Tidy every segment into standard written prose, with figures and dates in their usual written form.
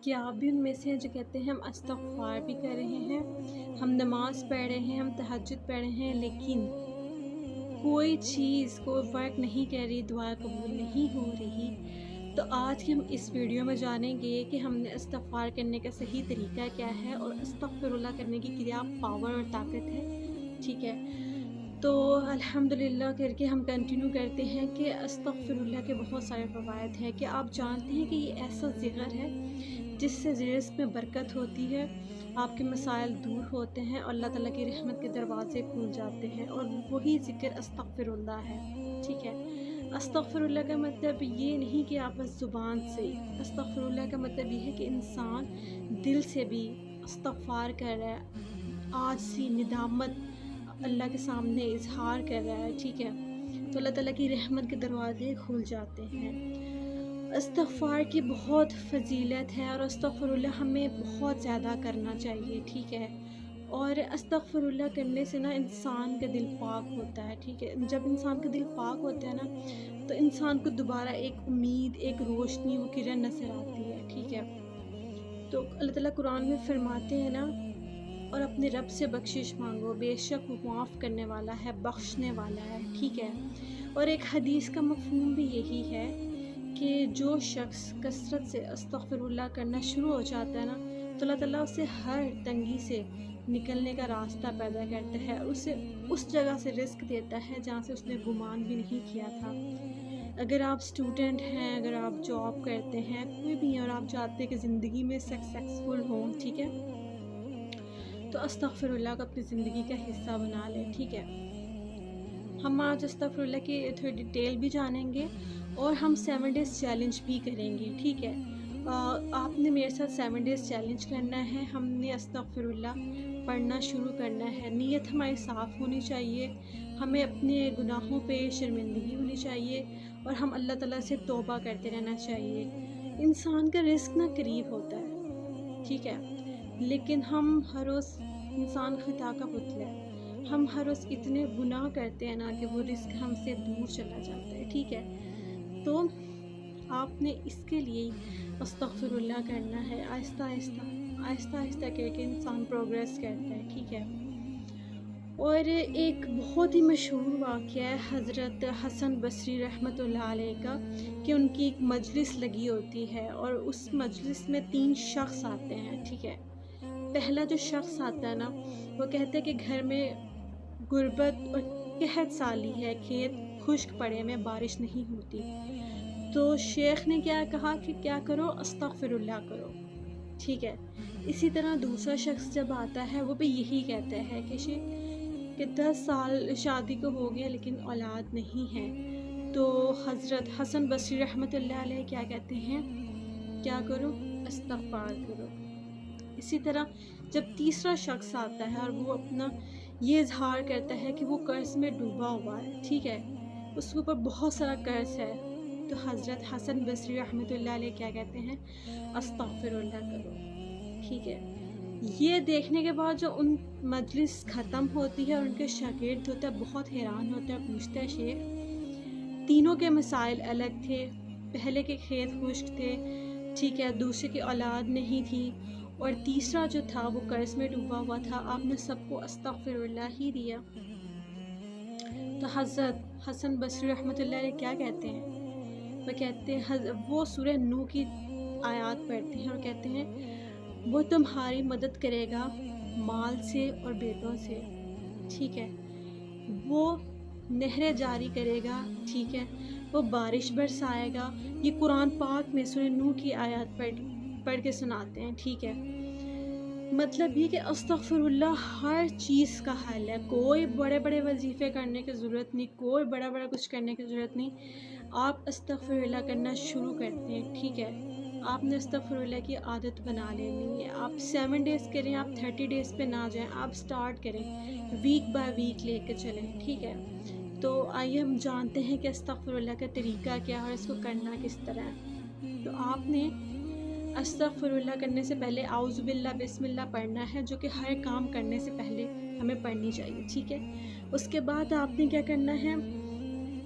کہ آپ بھی ان میں سے ہیں جو کہتے ہیں ہم استغفار بھی کر رہے ہیں، ہم نماز پڑھ رہے ہیں، ہم تہجد پڑھ رہے ہیں، لیکن کوئی چیز کوئی ورک نہیں کر رہی، دعا قبول نہیں ہو رہی؟ تو آج کی ہم اس ویڈیو میں جانیں گے کہ ہم نے استغفار کرنے کا صحیح طریقہ کیا ہے اور استغفر اللہ کرنے کی کیا پاور اور طاقت ہے، ٹھیک ہے؟ تو الحمدللہ کر کے ہم کنٹینیو کرتے ہیں کہ استغفر اللہ کے بہت سارے فوائد ہیں کہ آپ جانتے ہیں کہ یہ ایسا ذکر ہے جس سے رزق میں برکت ہوتی ہے، آپ کے مسائل دور ہوتے ہیں اور اللہ تعالیٰ کی رحمت کے دروازے کھل جاتے ہیں، اور وہی ذکر استغفر اللہ ہے، ٹھیک ہے؟ استغفر اللہ کا مطلب یہ نہیں کہ آپ بس زبان سے، استغفر اللہ کا مطلب یہ ہے کہ انسان دل سے بھی استغفار کر رہا ہے، عاجزی ندامت اللہ کے سامنے اظہار کر رہا ہے، ٹھیک ہے؟ تو اللہ تعالیٰ کی رحمت کے دروازے کھل جاتے ہیں۔ استغفار کی بہت فضیلت ہے اور استغفر اللہ ہمیں بہت زیادہ کرنا چاہیے، ٹھیک ہے؟ اور استغفر اللہ کرنے سے نا انسان کا دل پاک ہوتا ہے، ٹھیک ہے؟ جب انسان کا دل پاک ہوتا ہے نا تو انسان کو دوبارہ ایک امید، ایک روشنی، وہ کرن نظر آتی ہے، ٹھیک ہے؟ تو اللہ تعالیٰ قرآن میں فرماتے ہیں نا، اور اپنے رب سے بخشش مانگو، بے شک وہ معاف کرنے والا ہے، بخشنے والا ہے، ٹھیک ہے؟ اور ایک حدیث کا مفہوم بھی یہی ہے کہ جو شخص کثرت سے استغفر اللہ کرنا شروع ہو جاتا ہے نا تو اللہ تعالیٰ اسے ہر تنگی سے نکلنے کا راستہ پیدا کرتا ہے، اسے اس جگہ سے رزق دیتا ہے جہاں سے اس نے گمان بھی نہیں کیا تھا۔ اگر آپ اسٹوڈنٹ ہیں، اگر آپ جاب کرتے ہیں، کوئی بھی ہیں اور آپ چاہتے ہیں کہ زندگی میں سکسیزفل ہوں، ٹھیک ہے، تو استغفر اللہ کو اپنی زندگی کا حصہ بنا لیں، ٹھیک ہے؟ ہم آج استغفر اللہ کی تھوڑی ڈیٹیل بھی جانیں گے اور ہم 7 ڈیز چیلنج بھی کریں گے، ٹھیک ہے؟ آپ نے میرے ساتھ 7 ڈیز چیلنج کرنا ہے، ہم نے استغفر اللہ پڑھنا شروع کرنا ہے، نیت ہماری صاف ہونی چاہیے، ہمیں اپنے گناہوں پہ شرمندگی ہونی چاہیے اور ہم اللہ تعالیٰ سے توبہ کرتے رہنا چاہیے۔ انسان کا رزق نہ قریب ہوتا ہے، ٹھیک ہے؟ لیکن ہم ہر روز، انسان خطا کا پتلا ہے، ہم ہر روز اتنے گناہ کرتے ہیں نا کہ وہ رزق ہم سے دور چلا جاتا ہے، ٹھیک ہے؟ تو آپ نے اس کے لیے استغفر اللہ کرنا ہے، آہستہ آہستہ آہستہ آہستہ کر کے انسان پروگریس کرتا ہے، ٹھیک ہے؟ اور ایک بہت ہی مشہور واقعہ ہے حضرت حسن بصری رحمۃ اللہ علیہ کا، کہ ان کی ایک مجلس لگی ہوتی ہے اور اس مجلس میں 3 شخص آتے ہیں، ٹھیک ہے؟ پہلا جو شخص آتا ہے نا وہ کہتا ہے کہ گھر میں غربت اور قحط سالی ہے، کھیت خشک پڑے میں بارش نہیں ہوتی۔ تو شیخ نے کیا کہا کہ کیا کرو، استغفر اللہ کرو، ٹھیک ہے؟ اسی طرح دوسرا شخص جب آتا ہے وہ بھی یہی کہتا ہے کہ کہ 10 سال شادی کو ہو گیا لیکن اولاد نہیں ہے۔ تو حضرت حسن بصری رحمۃ اللہ علیہ کیا کہتے ہیں، کیا کرو، استغفار کرو۔ اسی طرح جب تیسرا شخص آتا ہے اور وہ اپنا یہ اظہار کرتا ہے کہ وہ قرض میں ڈوبا ہوا ہے، ٹھیک ہے، اس کے اوپر بہت سارا قرض ہے، تو حضرت حسن بصری رحمۃ اللہ علیہ کیا کہتے ہیں، استغفر اللہ کرو، ٹھیک ہے؟ یہ دیکھنے کے بعد جو ان مجلس ختم ہوتی ہے اور ان کے شاگرد ہوتا ہے بہت حیران ہوتا ہے، پوچھتا ہے شیخ تینوں کے مسائل الگ تھے، پہلے کے کھیت خشک تھے، ٹھیک ہے، دوسرے کی اولاد نہیں تھی، اور تیسرا جو تھا وہ قرض میں ڈوبا ہوا تھا، آپ نے سب کو استغفر اللہ ہی دیا۔ تو حضرت حسن بصری رحمۃ اللہ علیہ کیا کہتے ہیں، وہ کہتے ہیں وہ سورہ نو کی آیات پڑھتے ہیں اور کہتے ہیں وہ تمہاری مدد کرے گا مال سے اور بیٹوں سے، ٹھیک ہے، وہ نہریں جاری کرے گا، ٹھیک ہے، وہ بارش برسائے گا۔ یہ قرآن پاک میں سورہ نوح کی آیات پڑھ کے سناتے ہیں، ٹھیک ہے؟ مطلب یہ کہ استغفر اللہ ہر چیز کا حل ہے، کوئی بڑے بڑے وظیفے کرنے کی ضرورت نہیں، کوئی بڑا بڑا کچھ کرنے کی ضرورت نہیں، آپ استغفر اللہ کرنا شروع کرتے ہیں، ٹھیک ہے؟ آپ نے استغفر اللہ کی عادت بنا لینی ہے، آپ 7 ڈیز کریں، آپ 30 ڈیز پہ نہ جائیں، آپ سٹارٹ کریں، ویک بائی ویک لے کے چلیں، ٹھیک ہے؟ تو آئیے ہم جانتے ہیں کہ استغفر اللہ کا طریقہ کیا ہے اور اس کو کرنا کس طرح ہے۔ تو آپ نے استغفر اللہ کرنے سے پہلے اعوذ باللہ بسم اللہ پڑھنا ہے، جو کہ ہر کام کرنے سے پہلے ہمیں پڑھنی چاہیے، ٹھیک ہے؟ اس کے بعد آپ نے کیا کرنا ہے،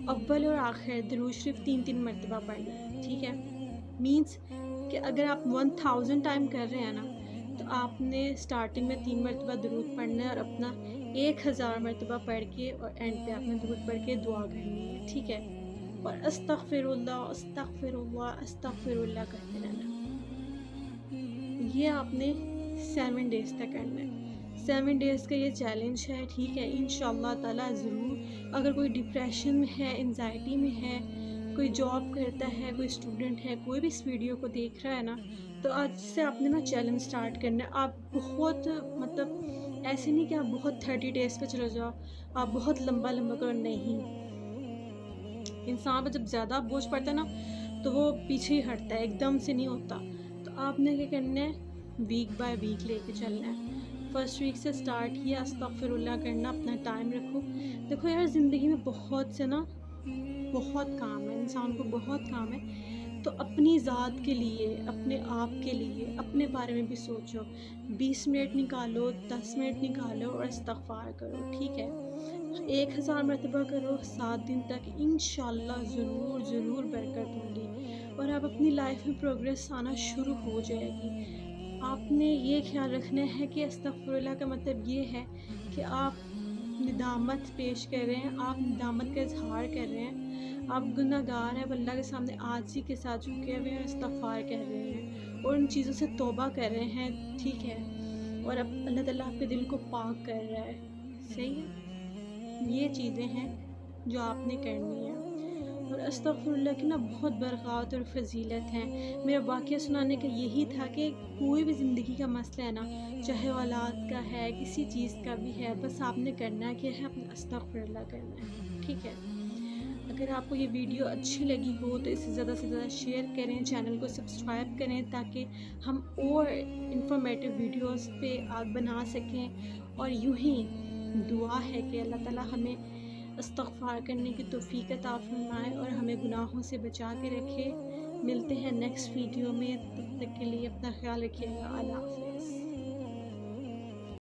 اول اور آخر درود شریف 3 مرتبہ پڑھنا ہے، ٹھیک ہے؟ مینس کہ اگر آپ 1000 ٹائم کر رہے ہیں نا تو آپ نے سٹارٹنگ میں 3 مرتبہ درود پڑھنا ہے اور اپنا 1000 مرتبہ پڑھ کے اور اینڈ پہ آپ نے درود پڑھ کے دعا کرنی ہے، ٹھیک ہے؟ اور استغفر اللہ کرتے رہنا۔ یہ آپ نے 7 ڈیز تک کرنا ہے۔ 7 ڈیز کا یہ چیلنج ہے، ٹھیک ہے؟ انشاءاللہ تعالیٰ ضرور۔ اگر کوئی ڈپریشن میں ہے، انزائٹی میں ہے، کوئی جاب کرتا ہے، کوئی اسٹوڈنٹ ہے، کوئی بھی اس ویڈیو کو دیکھ رہا ہے نا، تو آج سے آپ نے نا چیلنج سٹارٹ کرنا ہے۔ آپ بہت مطلب ایسے نہیں کہ آپ بہت 30 ڈیز پہ چلے جاؤ، آپ بہت لمبا کرو، نہیں۔ انسان پہ جب زیادہ بوجھ پڑتا ہے نا تو وہ پیچھے ہی ہٹتا ہے، ایک دم سے نہیں ہوتا۔ تو آپ نے کیا کرنا ہے، ویک بائی ویک لے کے چلنا ہے۔ فرسٹ ویک سے سٹارٹ کیا استغفر اللہ کرنا، اپنا ٹائم رکھو۔ دیکھو یار، زندگی میں بہت سے نا بہت کام ہے، انسان کو بہت کام ہے، تو اپنی ذات کے لیے، اپنے آپ کے لیے، اپنے بارے میں بھی سوچو۔ 20 منٹ نکالو، 10 منٹ نکالو اور استغفار کرو، ٹھیک ہے؟ 1000 مرتبہ کرو 7 دن تک، انشاءاللہ ضرور ضرور برکت ہوگی اور آپ اپنی لائف میں پروگریس آنا شروع ہو جائے گی۔ آپ نے یہ خیال رکھنا ہے کہ استغفر اللہ کا مطلب یہ ہے کہ آپ ندامت پیش کر رہے ہیں، آپ ندامت کا اظہار کر رہے ہیں، آپ گناہ گار ہیں، اللہ کے سامنے عاجزی کے ساتھ جھکے ہوئے ہیں، استغفار کہہ رہے ہیں اور ان چیزوں سے توبہ کر رہے ہیں، ٹھیک ہے؟ اور اب اللہ تعالیٰ آپ کے دل کو پاک کر رہا ہے، صحیح ہے؟ یہ چیزیں ہیں جو آپ نے کرنی ہیں۔ اور استغفر اللہ کی نا بہت برکات اور فضیلت ہیں۔ میرا واقعہ سنانے کا یہی تھا کہ کوئی بھی زندگی کا مسئلہ ہے نا، چاہے اولاد کا ہے، کسی چیز کا بھی ہے، بس آپ نے کرنا کیا ہے، اپنا استغفر اللہ کرنا ہے، ٹھیک ہے؟ اگر آپ کو یہ ویڈیو اچھی لگی ہو تو اسے زیادہ سے زیادہ شیئر کریں، چینل کو سبسکرائب کریں تاکہ ہم اور انفارمیٹیو ویڈیوز پہ بنا سکیں۔ اور یوں ہی دعا ہے کہ اللہ تعالیٰ ہمیں استغفار کرنے کی توفیق عطا فرمائے اور ہمیں گناہوں سے بچا کے رکھے۔ ملتے ہیں نیکسٹ ویڈیو میں، تب تک کے لیے اپنا خیال رکھیے گا۔ اللہ حافظ۔